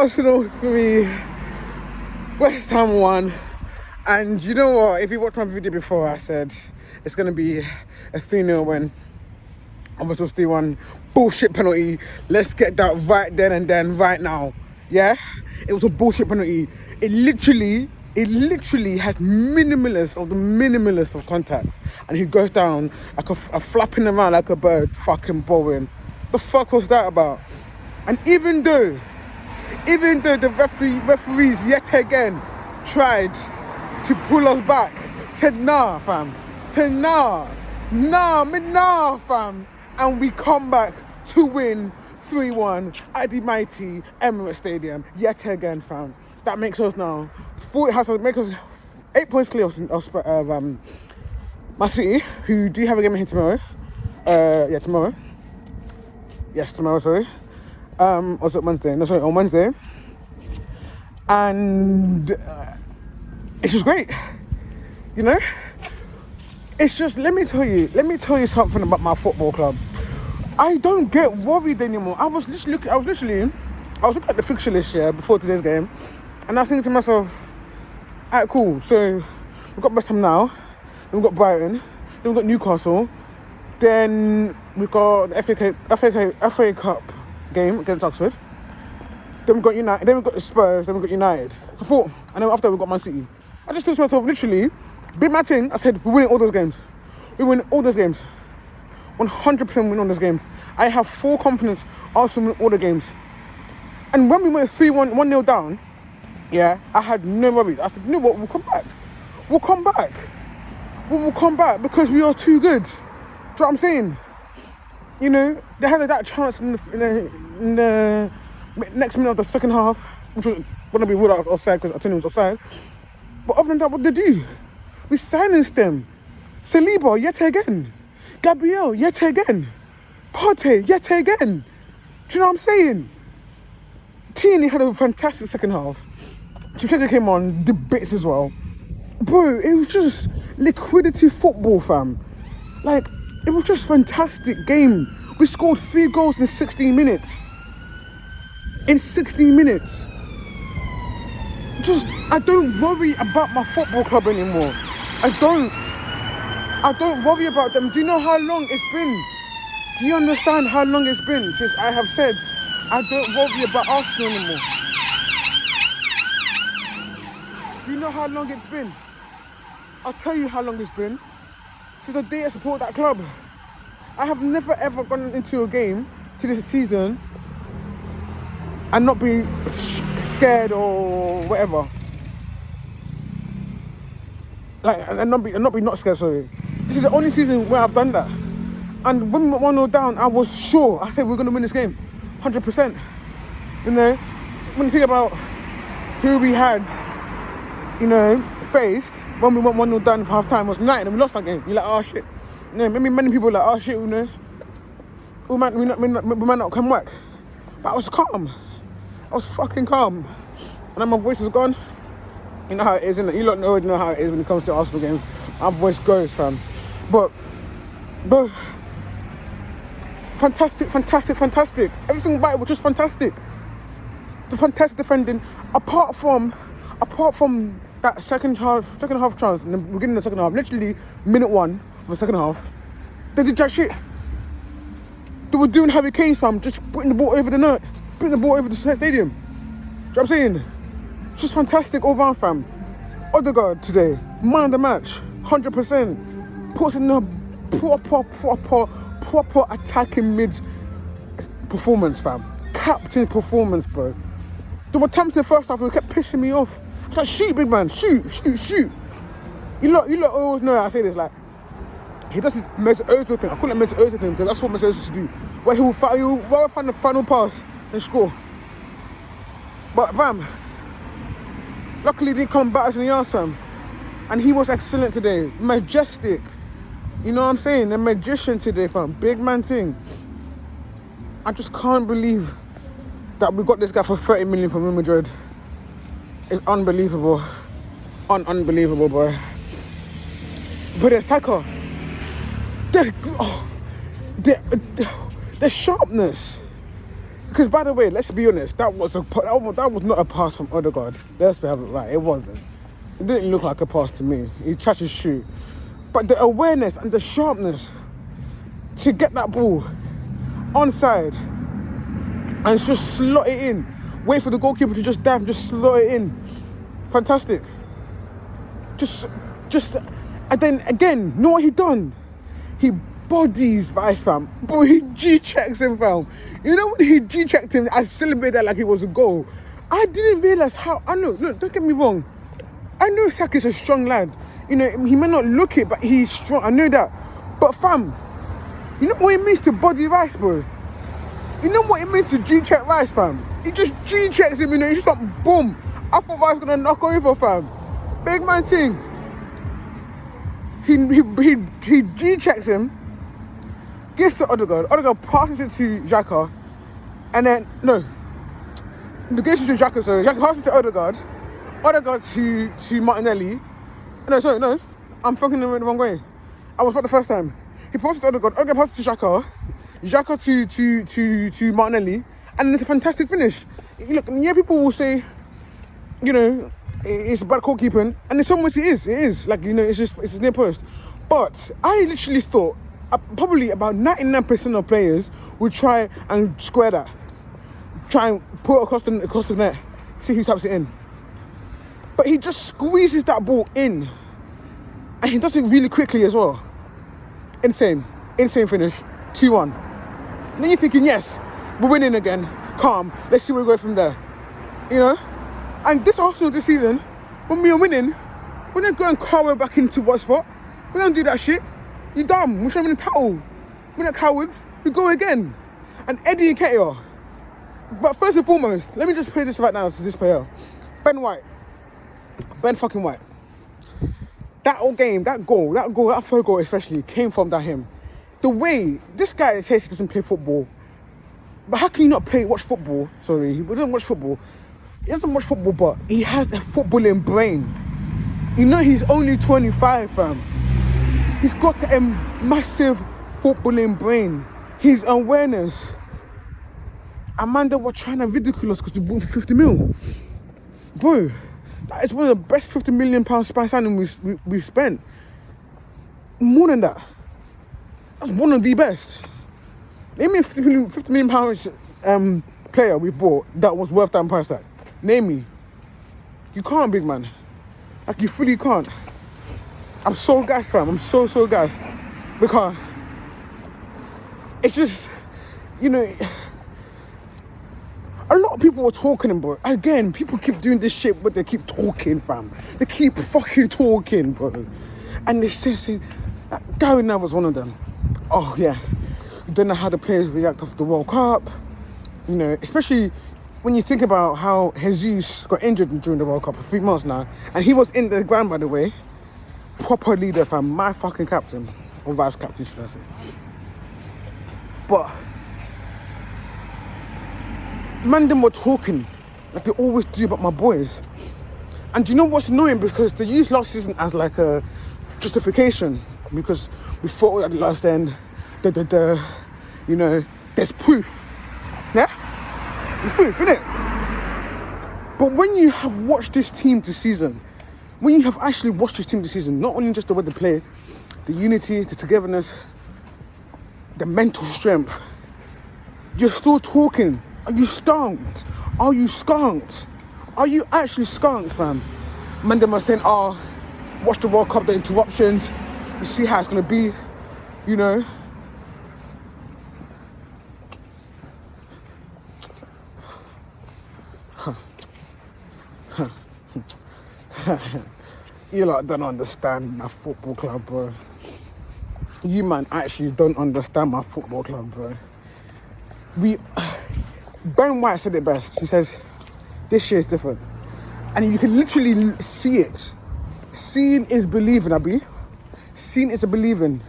Arsenal 3, West Ham 1. And you know what? If you watched my video before, I said it's going to be a 3-0 win. Almost was 3-1. Bullshit penalty. Let's get that right then and then, right now. Yeah? It was a bullshit penalty. It literally has minimalist of contacts. And he goes down like a flapping around like a bird, fucking bowing. The fuck was that about? And even though the referees yet again tried to pull us back, said nah fam, fam, and we come back to win 3-1 at the mighty Emirates Stadium yet again, fam. That makes us now 8 points clear of Man City, who do have a game here tomorrow. Tomorrow. Yes, tomorrow, sorry. Was it Wednesday? No, sorry, on Wednesday. And it's just great. You know? It's just, let me tell you something about my football club. I don't get worried anymore. I was looking at the fixture list before today's game, and I was thinking to myself, alright, cool. So we've got West Ham now, then we've got Brighton, then we've got Newcastle, then we've got the FA Cup game against Oxford, then we've got United, then we've got the Spurs, then we've got United. I thought, and then after we've got Man City. I just thought to myself, literally, big my thing, I said, we're winning all those games. 100% win all those games. I have full confidence Arsenal win all the games. And when we went 3-1, 1-0 down, I had no worries. I said, you know what, we'll come back. We will come back because we are too good. Do you know what I'm saying? You know, they had that chance in the next minute of the second half, which was going to be ruled out offside because Antonio was offside. But other than that, what did they do? We silenced them. Saliba, yet again. Gabriel, yet again. Partey, yet again. Do you know what I'm saying? Tierney had a fantastic second half. Chifchega came on, did bits as well. Bro, it was just liquidity football, fam. Like, it was just fantastic game. We scored 3 goals in 16 minutes. I don't worry about my football club anymore. I don't worry about them. Do you know how long it's been? Do you understand how long it's been since I have said I don't worry about Arsenal anymore? Do you know how long it's been? I'll tell you how long it's been. Since the day I support that club. I have never ever gone into a game to this season and not be scared or whatever. Like, and not be not scared, sorry. This is the only season where I've done that. And when we went 1-0 down, I was sure. I said we're going to win this game. 100%. You know, when you think about who we had, you know, faced when we went 1-0 down for half time, was United and we lost that game. You're like, oh shit. You know, maybe many people are like, oh shit, you know, we might not come back. But I was calm. I was fucking calm. And then my voice is gone. You know how it is, innit? You lot already know how it is when it comes to Arsenal games. My voice goes, fam. But fantastic. Everything about it was just fantastic. The fantastic defending, apart from that second half chance in the beginning of the second half, literally minute 1 of the second half, they did jack shit. They were doing Harry Kane, fam, just putting the ball over the net, putting the ball over the stadium. Do you know what I'm saying? It's just fantastic all round, fam. Odegaard today, man of the match, 100%. Puts in a proper attacking mid performance, fam. Captain performance, bro. There were times in the first half where it kept pissing me off. I was like, shoot, big man, shoot. You lot always know I say this, like, he does his Mesut Ozil thing. I call it Mesut Ozil thing because that's what Mesut Ozil should do. Where he will find the final pass and score. But, fam, luckily he didn't come back us in the arse, fam. And he was excellent today. Majestic. You know what I'm saying? A magician today, fam. Big man thing. I just can't believe that we got this guy for 30 million from Real Madrid. It's unbelievable. Unbelievable, boy. But the Saka, the sharpness, Because by the way, let's be honest, that was not a pass from Odegaard. Let's have it right. It wasn't. It didn't look like a pass to me. He tried to shoot, but the awareness and the sharpness to get that ball onside and just slot it in, wait for the goalkeeper to just dive and just slot it in. Fantastic. Just, and then again, know what he done? He bodies Vice, fam. But he G-checks him, fam. You know when he G-checked him, I celebrated that like it was a goal. I didn't realise how, I know, look, don't get me wrong. I know Saka's a strong lad. You know, he may not look it, but he's strong. I know that. But fam, you know what it means to body Rice, bro? You know what it means to G-check Rice, fam? He just G-checks him, you know, he just like, boom. I thought Rice was gonna knock over, fam. Big man thing. He G-checks him, gives to Odegaard. Odegaard passes it to Xhaka, and then, no. The gives it to Xhaka, sorry. Xhaka passes it to Odegaard. Odegaard to Martinelli. No. I'm fucking them in the wrong way. I was not the first time. He passes to Odegaard. Odegaard passes to Xhaka. Xhaka to Martinelli. And it's a fantastic finish. Look, yeah, people will say, you know, it's bad goalkeeping, and in some ways it is. Like, you know, it's near post. But I literally thought probably about 99% of players would try and square that, try and put it across the net, see who taps it in. But he just squeezes that ball in, and he does it really quickly as well. Insane finish, 2-1. Then you're thinking, yes, we're winning again. Calm. Let's see where we go from there. You know. And this Arsenal this season, when we are winning, we're not going carway back into what spot. We don't do that shit. You dumb. We're showing the towel. We're not cowards. We go again. And Eddie Nketiah. But first and foremost, let me just play this right now to this player. Ben fucking White. That whole game, that third goal especially, came from him. The way this guy says he doesn't play football. But how can you not watch football? Sorry, he doesn't watch football. He doesn't watch football, but he has a footballing brain. You know he's only 25, fam. He's got a massive footballing brain. His awareness. Amanda were trying to ridicule us because we bought for 50 mil. Bro, that is one of the best £50 million signing we've spent. More than that. That's one of the best. Name me a £50 million player we bought that was worth that price tag. Name me. You can't, big man. Like, you fully can't. I'm so gassed, fam. I'm so gassed. Because it's just, you know, a lot of people were talking, bro. Again, people keep doing this shit, but they keep talking, fam. They keep fucking talking, bro. And they're saying, Gary Neville's one of them. Oh, yeah. You don't know how the players react after the World Cup. You know, especially when you think about how Jesus got injured during the World Cup for 3 months now, and he was in the ground, by the way. Proper leader, fam. My fucking captain. Or vice captain, should I say. But man, them were talking like they always do about my boys. And do you know what's annoying? Because they use last season as like a justification. Because we fought at the last end. You know, there's proof. Yeah? There's proof, innit? But when you have watched this team this season, when you have actually watched this team this season, not only just the way they play, the unity, the togetherness, the mental strength, you're still talking. Are you skunked? Are you skunked? Are you actually skunked, fam? Man, them are saying, watch the World Cup, the interruptions, you see how it's gonna be, you know. You lot don't understand my football club, bro. You man actually don't understand my football club, bro. Ben White said it best. He says, this year is different. And you can literally see it. Seeing is believing, Abi. Seeing is a believing.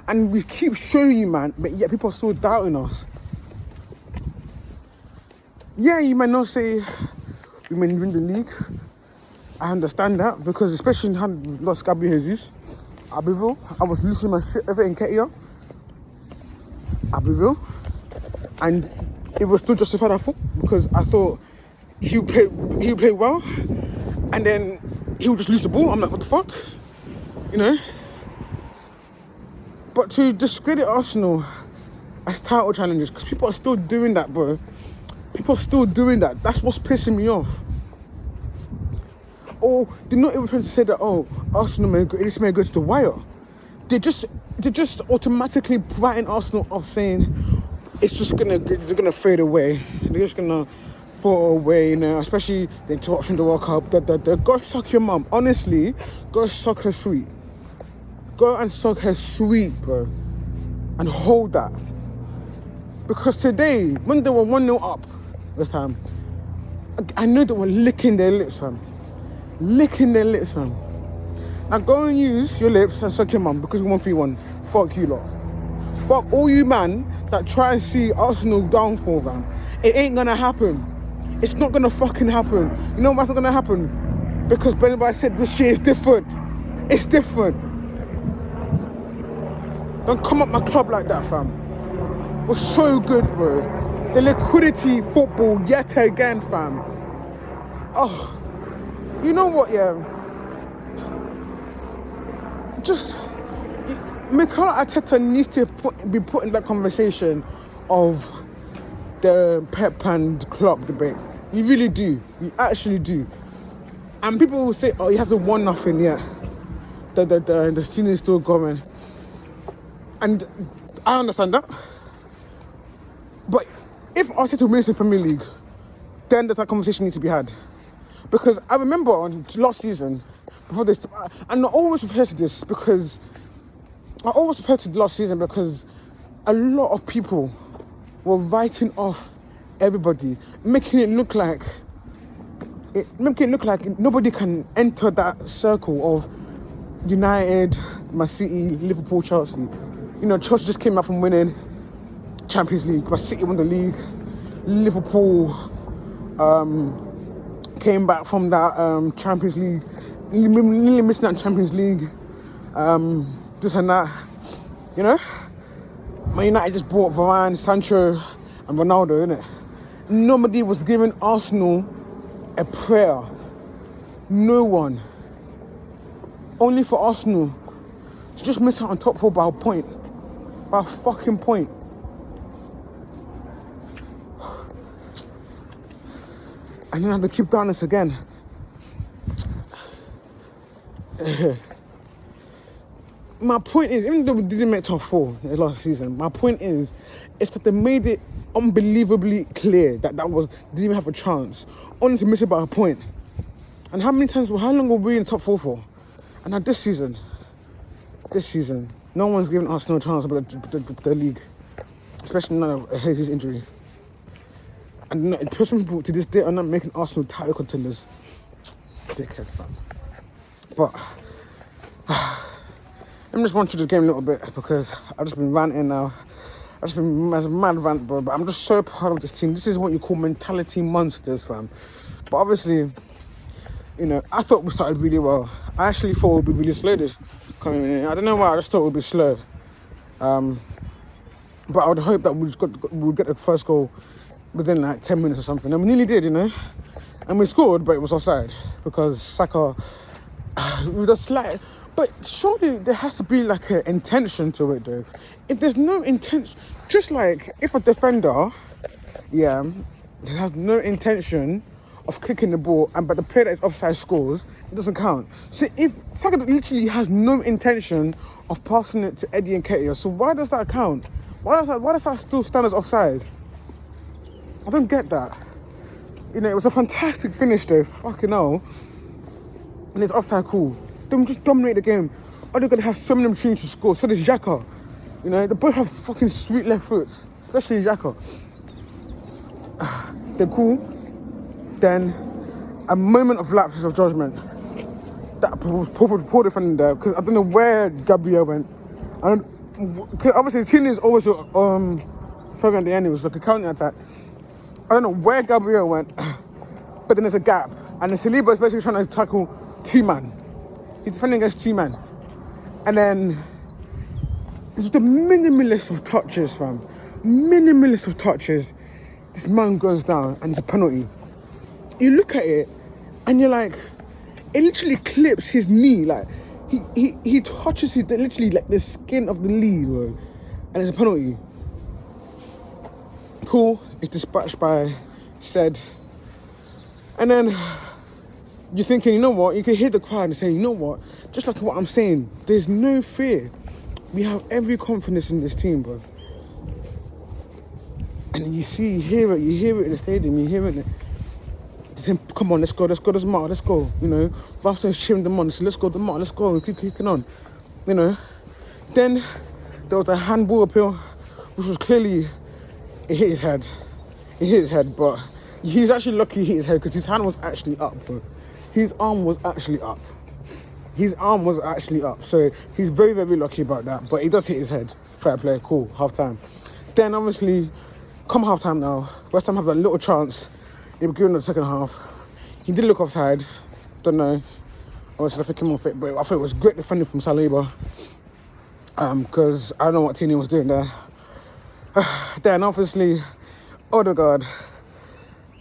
And we keep showing you, man, but yet people are still doubting us. Yeah, you might not say we may win the league. I understand that, because especially in hand we've lost Gabriel Jesus. Abbeville, I was losing my shit over in Nketiah. Abbeville. And it was still justified, I thought, because I thought he would play well, and then he would just lose the ball. I'm like, what the fuck? You know? But to discredit Arsenal as title challengers, because people are still doing that, bro. People are still doing that. That's what's pissing me off. Or they're not even trying to say that, oh, Arsenal may go to the wire. They're just automatically writing Arsenal off, saying they're gonna fade away. They're just gonna fall away, you know, especially the interruption of the World Cup. Go suck your mum. Honestly, go suck her sweet. Go and suck her sweet, bro. And hold that. Because today, when they were 1-0 up this time, I knew they were licking their lips, fam. Licking their lips, fam. Now go and use your lips and suck your mum because we won 3-1. Fuck you lot. Fuck all you man that try and see Arsenal downfall, fam. It ain't gonna happen. It's not gonna fucking happen. You know what's not gonna happen? Because Ben White said this shit is different. It's different. Don't come up my club like that, fam. We're so good, bro. The liquidity football yet again, fam. Oh, you know what, yeah? Just, Mikel Arteta needs to be put in that conversation of the Pep and Klopp debate. You really do. You actually do. And people will say, oh, he hasn't won nothing yet. The season is still going. And I understand that. But if Arteta wins the Premier League, then that conversation needs to be had. Because I remember on last season, before this, and I always refer to this because a lot of people were writing off everybody, making it look like nobody can enter that circle of United, Man City, Liverpool, Chelsea. You know, Chelsea just came out from winning Champions League. Man City won the league. Liverpool came back from that Champions League, nearly missing that Champions League. This and that, you know. Man United just bought Varane, Sancho, and Ronaldo, innit? Nobody was giving Arsenal a prayer. No one. Only for Arsenal to just miss out on top four by a point. By a fucking point. And then I have to keep doing this again. My point is, even though we didn't make top four last season, my point is that they made it unbelievably clear that they didn't even have a chance, only to miss it by a point. And how long were we in top four for? And now this season, no one's giving Arsenal a chance about the league, especially now of Hazes' injury. And some people to this day are not making Arsenal title contenders. Dickheads, man. But let me just run through the game a little bit because I've just been ranting now. I've just been as a mad rant, bro. But I'm just so proud of this team. This is what you call mentality monsters, fam. But obviously, you know, I thought we started really well. I actually thought it would be really slow this coming in. I don't know why, I just thought it would be slow. But I would hope that we'd get the first goal within like 10 minutes or something. And we nearly did, you know. And we scored, but it was offside because Saka with a slight. But surely there has to be like an intention to it, though. If there's no intention, just like if a defender, has no intention of kicking the ball, but the player that is offside scores, it doesn't count. So if Saka literally has no intention of passing it to Eddie Nketiah, so why does that count? Why does that still stand as offside? I don't get that. You know, it was a fantastic finish though, fucking hell. And it's offside, cool. Them just dominate the game. Odegaard has so many opportunities to score, so does Xhaka. You know, they both have fucking sweet left foots, especially Xhaka. They're cool. Then a moment of lapses of judgment. That poor defending there, because I don't know where Gabriel went. Obviously, Tini is always further at the end. It was like a counter attack. I don't know where Gabriel went, but then there's a gap, and the Saliba is basically trying to tackle two-man. He's defending against two-man, and then it's the minimalist of touches, fam. Minimalist of touches. this man goes down and it's a penalty. You look at it and you're like, it literally clips his knee. Like, he touches literally like the skin of the knee, bro. And it's a penalty. Cool, it's dispatched by said. And then you're thinking, you know what? You can hear the crowd and say, you know what? Just like what I'm saying, there's no fear. We have every confidence in this team, bro. And you hear it in the stadium, you hear it. They say, come on, let's go, Demar, let's go. You know, Ralston's cheering them on. So let's go, Demar, let's go, keep kicking on. You know. Then there was a handball appeal, which was clearly, it hit his head. It hit his head, but he's actually lucky he hit his head because his hand was actually up, bro. His arm was actually up. So he's very, very lucky about that. But he does hit his head. Fair play, cool, half time. Then obviously, come half time now, West Ham have a little chance in the beginning of the second half. He did look offside, don't know. Obviously, I think him off it, but I thought it was great defending from Saliba. Because I don't know what Tini was doing there. Then obviously, Odegaard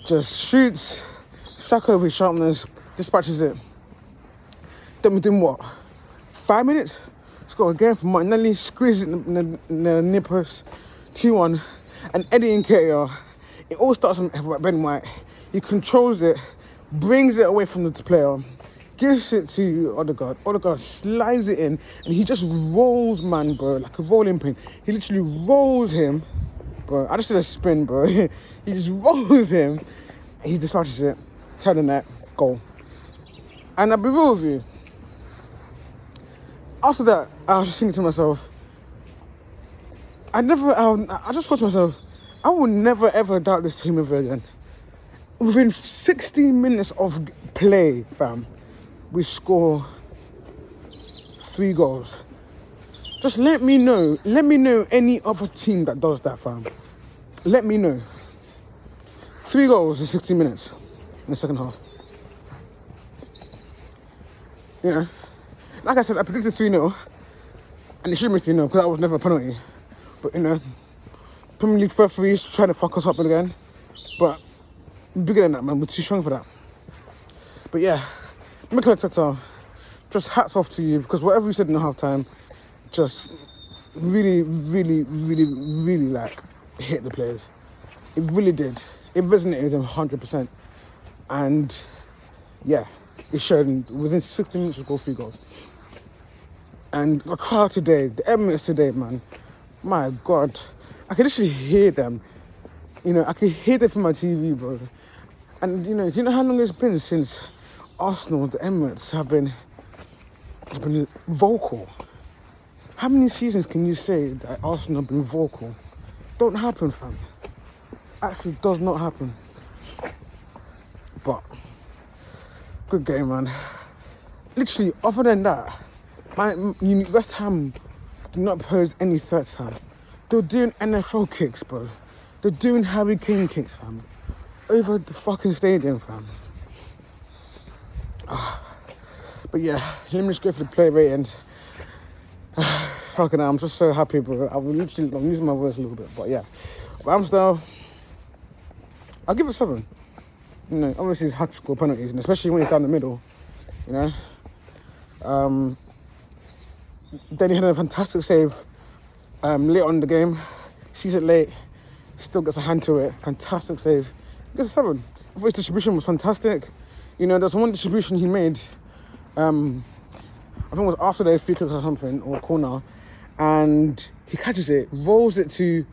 just shoots, Saka with his sharpness, dispatches it. Then within what? 5 minutes? Score again from Martinelli, squeezes it in the near post, 2-1. And Eddie Nketiah, it all starts from Ben White. He controls it, brings it away from the player, gives it to Odegaard. Odegaard slides it in, and he just rolls, man, bro, like a rolling pin. He literally rolls him, bro. I just did a spin, bro. He just rolls him, he dispatches it, turn the net, goal. And I'll be real with you. After that, I was just thinking to myself, I just thought to myself, I will never ever doubt this team ever again. Within 16 minutes of play, fam, we score 3 goals. Just let me know any other team that does that, fam. Let me know. 3 goals in 16 minutes in the second half. You know, like I said, I predicted 3-0, and it should be 3-0 because that was never a penalty. But, you know, Premier League referees trying to fuck us up again. But bigger than that, man. We're too strong for that. But yeah, Mikel Arteta, just hats off to you because whatever you said in the half-time just really, really, really, really, like, hit the players. It really did. It resonated with them 100%. And, yeah, it showed within 60 minutes we scored 3 goals. And the crowd today, the Emirates today, man, my God, I can literally hear them. You know, I can hear them from my TV, bro. And, you know, do you know how long it's been since Arsenal, the Emirates, have been vocal? How many seasons can you say that Arsenal have been vocal? Don't happen, fam. Actually does not happen. But, good game, man. Literally, other than that, West Ham did not pose any threats, fam. They were doing NFL kicks, bro. They're doing Harry Kane kicks, fam. Over the fucking stadium, fam. But yeah, let me just go for the play ratings. Fucking hell, I'm just so happy, bro. I'm losing my voice a little bit, but yeah. Ramsdale, I'll give it 7. You know, obviously he's had to score penalties, and especially when he's down the middle, you know. Then he had a fantastic save late on in the game. Sees it late, still gets a hand to it. Fantastic save. Gets a 7. I thought his distribution was fantastic. You know, there's one distribution he made. I think it was after the free kick or something, or corner, and he catches it, rolls it to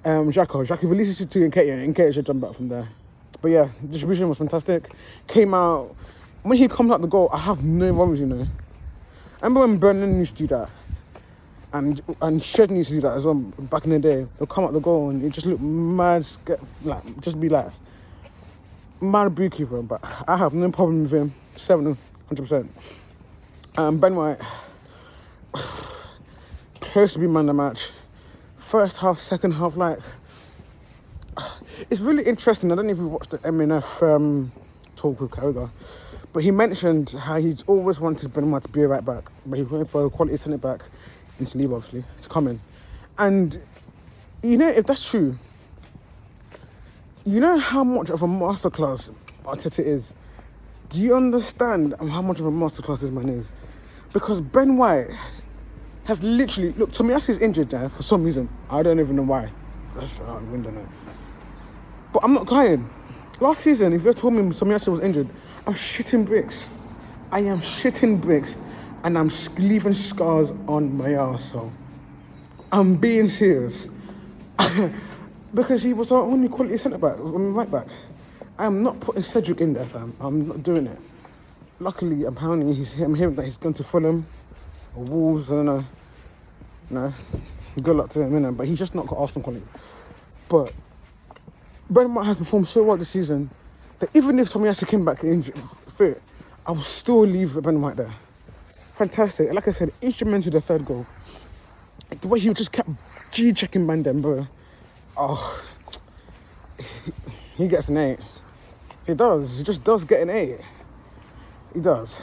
Xhaka. Xhaka releases it to Nketiah, and Nketiah should jump back from there. But yeah, distribution was fantastic. Came out, when he comes out the goal, I have no worries, you know. I remember when Burnley used to do that, and Shed used to do that as well back in the day. They'll come out the goal and it just look mad, just be like mad bookie for him. But I have no problem with him. 7, 100%. Ben White, close to be man of the match. First half, second half, like, it's really interesting. I don't know if you've watched the MNF talk with Carragher, but he mentioned how he's always wanted Ben White to be a right back, but he went for a quality centre back in Saliba, obviously, to come in. And, you know, if that's true, You know how much of a masterclass Arteta is? Do you understand how much of a masterclass this man is? Because Ben White has literally... Look, Tomiyasu's injured now for some reason. I don't even know why. I really don't know. But I'm not crying. Last season, if you told me Tomiyasu was injured, I'm shitting bricks. I am shitting bricks. And I'm leaving scars on my arsehole. I'm being serious. Because he was our only quality centre-back, right back. I am not putting Cedric in there, fam. I'm not doing it. Luckily, apparently, I'm hearing that he's going to Fulham or Wolves, I don't know. No, good luck to him, innit? But he's just not got Arsenal quality. But Ben White has performed so well this season that even if Tomiyasu came back injured, fit, I will still leave Ben White there. Fantastic. Like I said, instrumental the third goal. Like the way he just kept G-checking Bandem, bro. Oh, he gets an 8. He does. He just does get an 8. He does.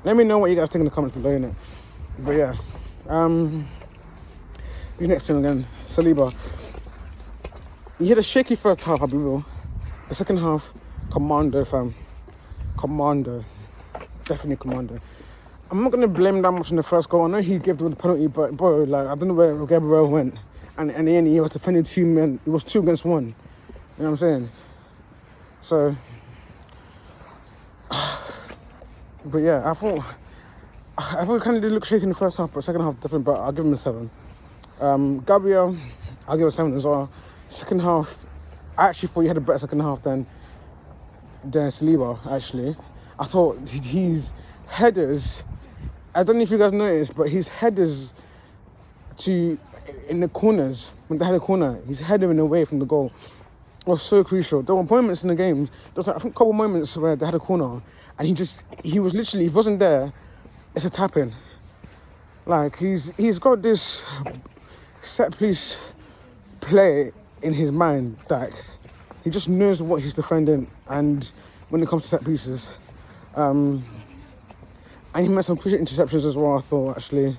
Let me know what you guys think in the comments below, innit? But yeah. Who's next to him again? Saliba. He had a shaky first half, I'll be real. The second half, commando, fam. Commando. Definitely commando. I'm not going to blame him that much in the first goal. I know he gave the penalty, but bro, like, I don't know where Gabriel went. And in the end, he was defending 2 men. It was 2 against 1. You know what I'm saying? So, but yeah, I thought it kind of did look shaky in the first half, but second half different. But I'll give him a 7. Gabriel, I'll give a 7 as well. Second half, I actually thought he had a better second half than Saliba. Actually, I thought his headers. I don't know if you guys noticed, but his headers in the corners, when they had a corner, he's heading away from the goal was so crucial. There were moments in the game, there was like, I think a couple moments where they had a corner and he was literally, if he wasn't there, it's a tap-in. Like, he's got this set-piece play in his mind, like, he just knows what he's defending, and when it comes to set-pieces. And he made some crucial interceptions as well, I thought, actually.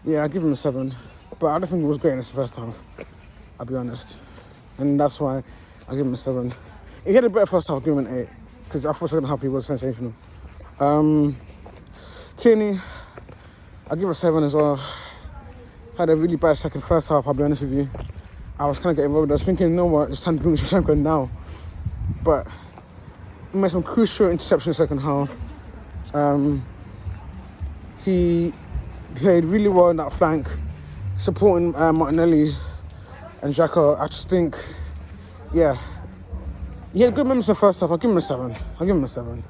Yeah, I'll give him a 7. But I don't think it was great in his first half, I'll be honest. And that's why I'll give him a 7. If he had a better first half, I'll give him an 8. Because I thought second half he was sensational. Tierney, I'll give a 7 as well. Had a really bad first half, I'll be honest with you. I was kind of getting worried. I was thinking, you know what, it's time to bring Shevchenko now. But he made some crucial interceptions second half. He played really well in that flank, supporting Martinelli and Xhaka. I just think, yeah, he had good moments in the first half. I'll give him a 7.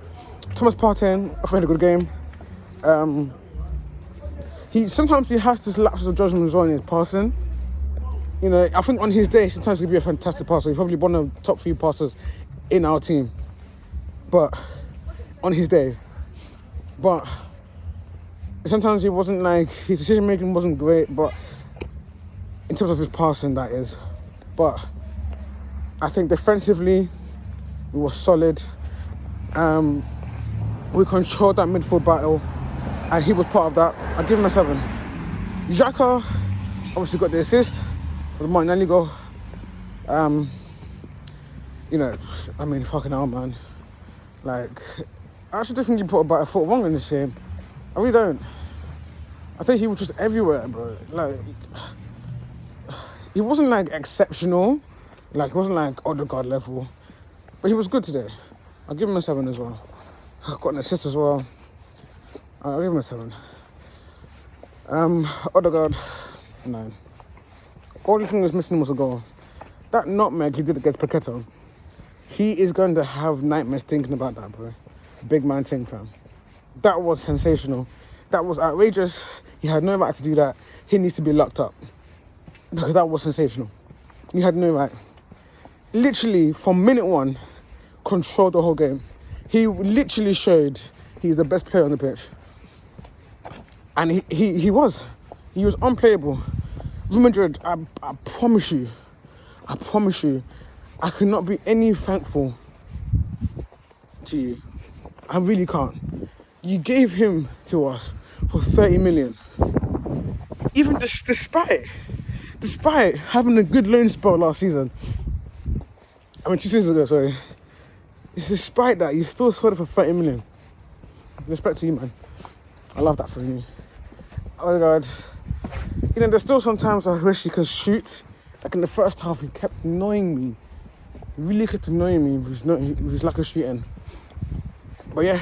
Thomas Partey, I thought he had a good game. Sometimes he has this lapse of judgment as well in his passing. You know, I think on his day, sometimes he'll be a fantastic passer. He's probably one of the top 3 passers in our team. But on his day. But sometimes he wasn't like, his decision making wasn't great, but in terms of his passing, that is. But I think defensively, we were solid. We controlled that midfield battle, and he was part of that. I give him a 7. Xhaka obviously got the assist for the Martinelli goal. You know, I mean, fucking hell, man. Like, I actually think he put about a foot wrong in this game. I really don't. I think he was just everywhere, bro. Like, he wasn't like exceptional. Like, he wasn't like Odegaard level. But he was good today. I'll give him a 7 as well. I got an assist as well. I'll give him a 7. Odegaard, 9. Only thing was missing was a goal. That nutmeg he did against Paqueta, he is going to have nightmares thinking about that, bro. Big man thing, fam. That was sensational. That was outrageous. He had no right to do that. He needs to be locked up. Because that was sensational. He had no right. Literally, from minute 1, controlled the whole game. He literally showed he's the best player on the pitch. And he was. He was unplayable. Real Madrid, I promise you, I cannot be any thankful to you. I really can't. You gave him to us for 30 million. Even despite having a good loan spell last season. I mean, 2 seasons ago, sorry. It's despite that, you still sold it for 30 million. Respect to you, man. I love that from you. Oh my God. You know, there's still some times I wish he could shoot. Like in the first half, he kept annoying me. He really kept annoying me with his lack of shooting. But yeah,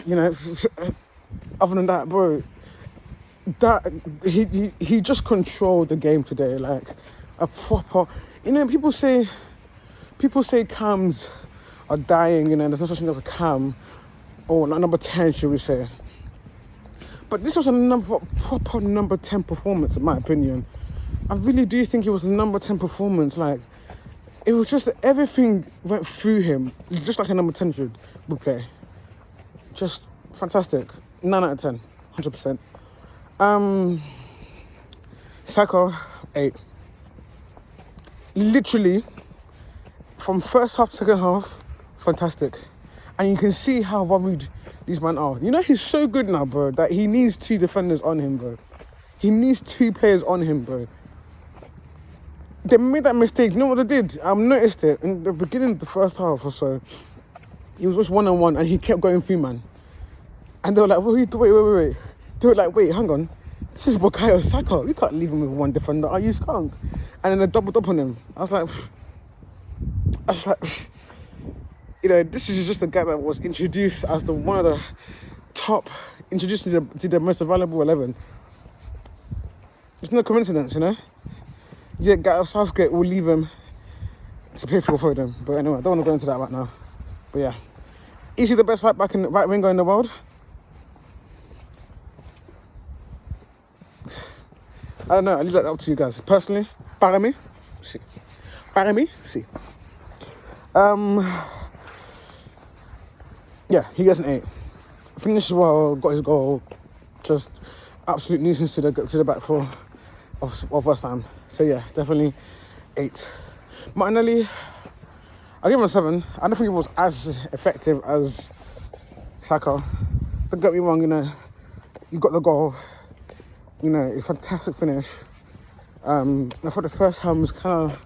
you know, other than that, bro, that he just controlled the game today, like a proper. You know, people say cams are dying. You know, there's no such thing as a cam, or number 10, should we say? But this was a proper number 10 performance, in my opinion. I really do think it was a number 10 performance. Like, it was just everything went through him, just like a number 10 would play. Just fantastic. 9 out of 10, 100%. Saka, 8. Literally, from first half to second half, fantastic. And you can see how worried these men are. You know, he's so good now, bro, that he needs 2 defenders on him, bro. He needs 2 players on him, bro. They made that mistake. You know what they did? I've noticed it in the beginning of the first half or so. He was just 1-on-1 and he kept going through, man. And they were like, wait. They were like, wait, hang on. This is Bukayo Saka. We can't leave him with 1 defender. Are you skunked? And then they doubled up on him. I was like, you know, this is just a guy that was introduced as one of the top, introduced to the most valuable 11. It's no coincidence, you know? Yeah, Gareth Southgate will leave him to pay for them. But anyway, I don't want to go into that right now. But yeah. Is he the best right winger in the world? I don't know, I leave that up to you guys. Personally, para mí, sí. Para mí, sí. Yeah, he gets an 8. Finished well, got his goal. Just absolute nuisance to the back four of West Ham. So yeah, definitely 8. Martinelli, I give him a 7. I don't think it was as effective as Saka. Don't get me wrong, you know, you got the goal. You know, a fantastic finish. I thought the first time was kind of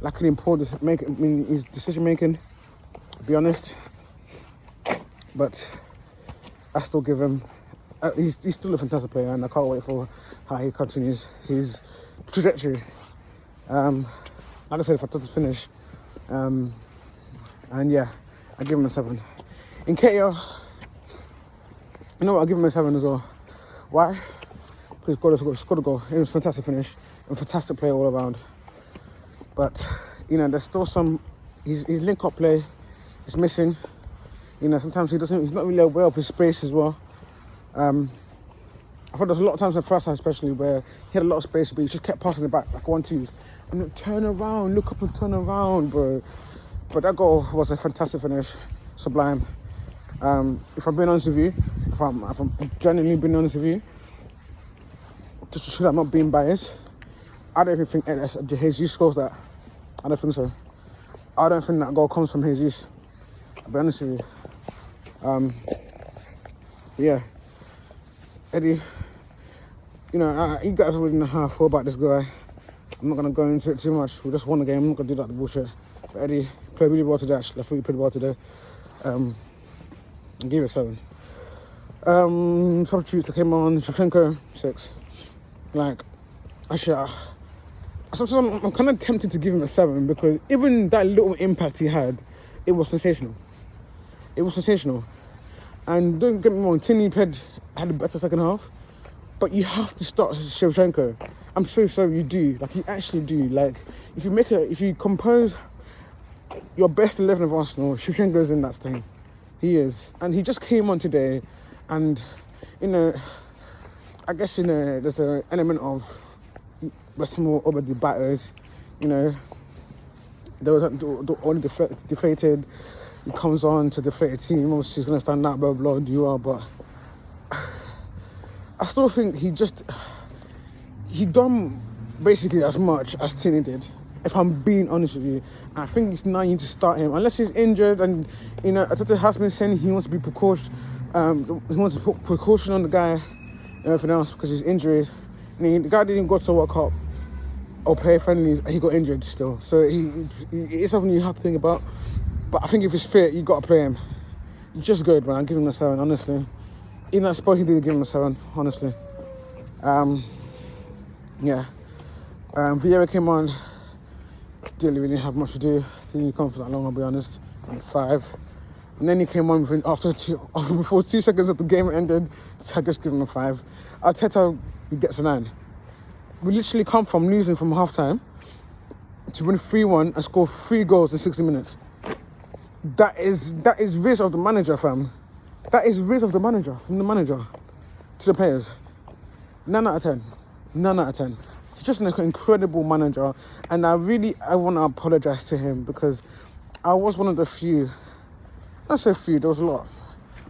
lacking in his decision making, to be honest. But I still give him. He's still a fantastic player, and I can't wait for how he continues his trajectory. Like I said, fantastic finish. And yeah, I give him a 7. In Nketiah, you know what? I give him a 7 as well. Why? Because he scored a goal. It was a fantastic finish. A fantastic play all around. But, you know, there's still some... His link-up play is missing. You know, sometimes he's not really aware of his space as well. I thought there's a lot of times in the first half especially where he had a lot of space, but he just kept passing it back like 1-2s. And then turn around, look up and turn around, bro. But that goal was a fantastic finish. Sublime. If I'm being honest with you, if I'm genuinely being honest with you, just to show that I'm not being biased, I don't even think Jesus scores that. I don't think so. I don't think that goal comes from Jesus. I'll be honest with you. Yeah. Eddie, you know, you guys already know how I feel about this guy. I'm not going to go into it too much. We just won the game. I'm not going to do that bullshit. But Eddie played really well today, actually. I thought he played well today. I gave it a 7. Substitutes that came on, Shevchenko, 6. Like, actually, sometimes I'm kind of tempted to give him a 7 because even that little impact he had, it was sensational. It was sensational. And don't get me wrong, Tierney had a better second half, but you have to start Shevchenko. I'm so sorry, you do. Like, you actually do. Like, if you compose your best 11 of Arsenal, Shevchenko's in that team. He is. And he just came on today, and, you know, I guess, you know, there's an element of West Ham were already battered, you know. There was only deflated. He comes on to deflate a team. Obviously, he's going to stand out, blah, blah, you are, but I still think he done basically as much as Tierney did, if I'm being honest with you. And I think it's now you need to start him. Unless he's injured and, you know, Arteta has been saying he wants to be he wants to put precaution on the guy and everything else because of his injuries. I mean, the guy didn't go to the World Cup. or play friendlies, and he got injured still. So it's something you have to think about. But I think if he's fit, you got to play him. He's just good, man. I'll give him a 7, honestly. Even that spot, he did give him a 7, honestly. Yeah. Vieira came on. Didn't really have much to do. Didn't come for that long, I'll be honest. 5. And then he came on before 2 seconds of the game ended. So I just give him a 5. Arteta gets a 9. We literally come from losing from half-time to win 3-1 and score 3 goals in 60 minutes. That is risk of the manager, fam. That is risk of the manager, from the manager to the players. 9 out of 10. 9 out of 10. He's just an incredible manager, and I want to apologise to him because I was one of the few, not so few, there was a lot,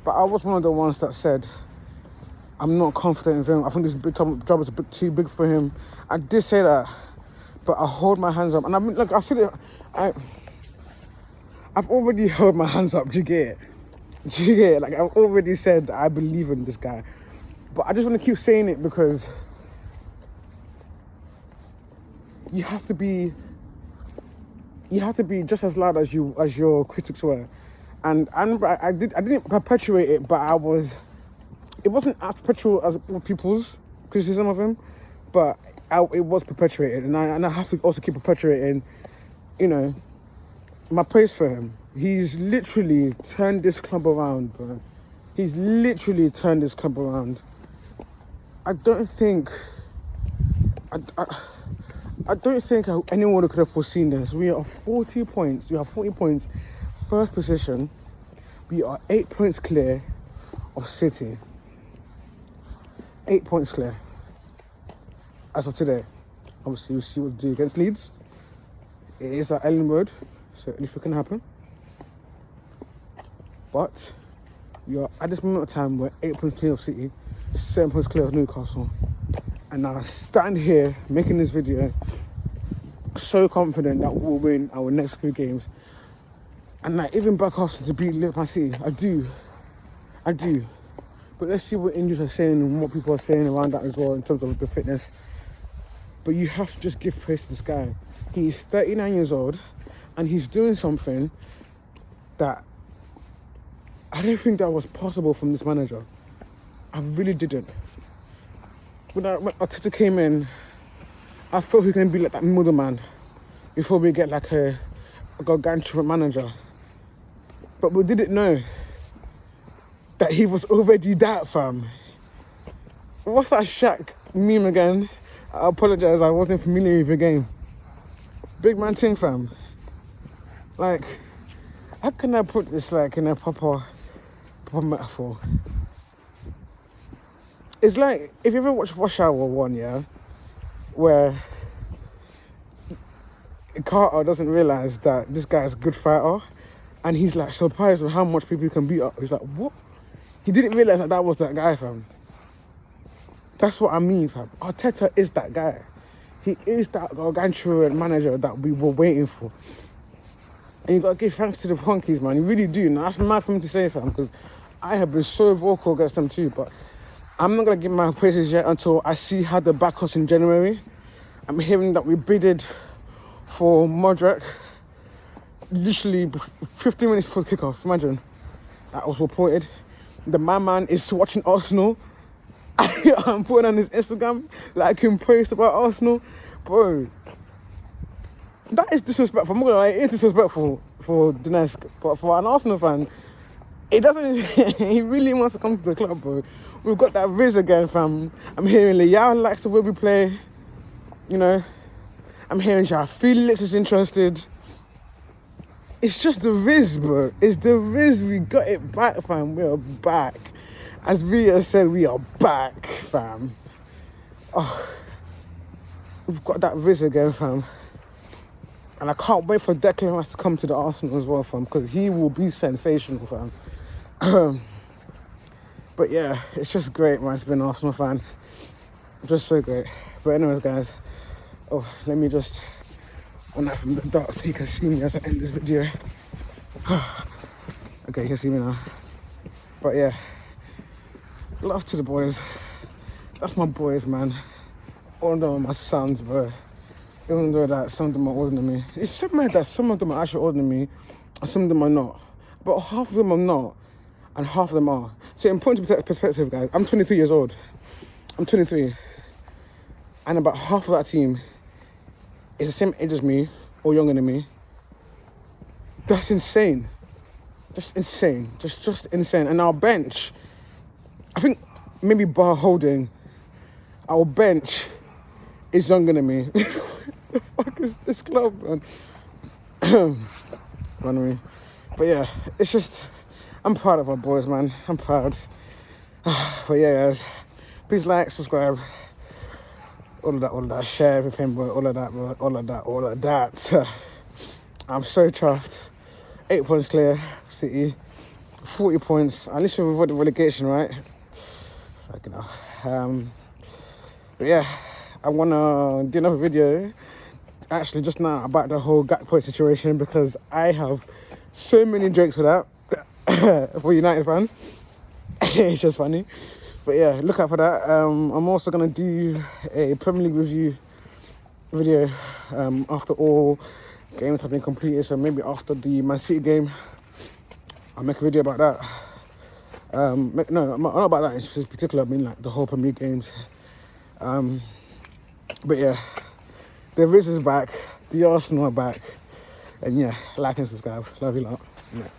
but I was one of the ones that said, I'm not confident in him. I think this big job is a bit too big for him. I did say that, but I hold my hands up. And I mean, look, I said it, I've already held my hands up, do you get it? Do you get it? Like, I've already said I believe in this guy. But I just want to keep saying it because you have to be just as loud as your critics were. And I didn't perpetuate it, but it wasn't as perpetual as people's criticism of him, but it was perpetuated, and I have to also keep perpetuating, my praise for him. He's literally turned this club around, bro. He's literally turned this club around. I don't think anyone could have foreseen this. We are 40 points. We have 40 points, first position. We are 8 points clear of City. 8 points clear as of today. Obviously, we'll see what we do against Leeds. It is at Ellen Road, so anything can happen. But we are at this moment of time, we're 8 points clear of City, 7 points clear of Newcastle. And I stand here making this video so confident that we'll win our next 3 games. And even back Arsenal to beat Liverpool City. I do. But let's see what injuries are saying and what people are saying around that as well in terms of the fitness. But you have to just give praise to this guy. He's 39 years old and he's doing something that I don't think that was possible from this manager. I really didn't. When Arteta came in, I thought he was going to be like that middleman before we get like a gargantuan manager. But we didn't know that he was already that, fam. What's that Shaq meme again? I apologise, I wasn't familiar with the game. Big man thing, fam. Like, how can I put this like in a proper metaphor? It's like, if you ever watched Rush Hour 1, yeah, where Carter doesn't realise that this guy's a good fighter, and he's like surprised with how much people can beat up. He's like, what? He didn't realise that was that guy, fam. That's what I mean, fam. Arteta is that guy. He is that gargantuan manager that we were waiting for. And you got to give thanks to the Punkies, man. You really do. Now, that's mad for me to say, fam, because I have been so vocal against them too, but I'm not going to give my praises yet until I see how they back us in January. I'm hearing that we bidded for Modric literally 15 minutes before the kickoff. Imagine. That was reported. My man is watching Arsenal. I'm putting on his Instagram like him post about Arsenal. Bro, that is disrespectful. I'm not gonna lie, it's disrespectful for Donetsk, but for an Arsenal fan, it doesn't. He really wants to come to the club, bro. We've got that Riz again, fam. I'm hearing Leao likes the way we play. I'm hearing João Felix is interested. It's just the Riz, bro. It's the Riz. We got it back, fam. We're back. As Ria said, we are back, fam. Oh, we've got that Riz again, fam. And I can't wait for Declan Rice to come to the Arsenal as well, fam, because he will be sensational, fam. But yeah, it's just great, man, to be an Arsenal fan. Just so great. But anyways, guys, let me just on that from the dark so you can see me as I end this video. Okay, you can see me now. But yeah, love to the boys. That's my boys, man. All of them are my sons, bro. Even though that some of them are older than me. It's so mad that some of them are actually older than me and some of them are not. But half of them are not and half of them are. So in point of perspective, guys, I'm 23 years old. I'm 23. And about half of that team is the same age as me or younger than me. That's insane. Just insane. Just insane. And our bench, I think maybe bar holding, our bench is younger than me. The fuck is this club, man? Run me. But yeah, it's just, I'm proud of our boys, man. I'm proud. But yeah, guys, please like, subscribe, all of that, share everything, bro. All of that. I'm so chuffed. 8 points clear, City. 40 points. At least we avoid the relegation, right? Fucking hell. But yeah, I wanna do another video actually just now about the whole Gakpo situation because I have so many jokes for that for United fans. It's just funny. But yeah, look out for that. I'm also gonna do a Premier League review video after all games have been completed. So maybe after the Man City game, I'll make a video about that. No, not about that in particular. I mean like the whole Premier League games. But yeah, the Riz is back, the Arsenal are back, and yeah, like and subscribe. Love you lot. Yeah.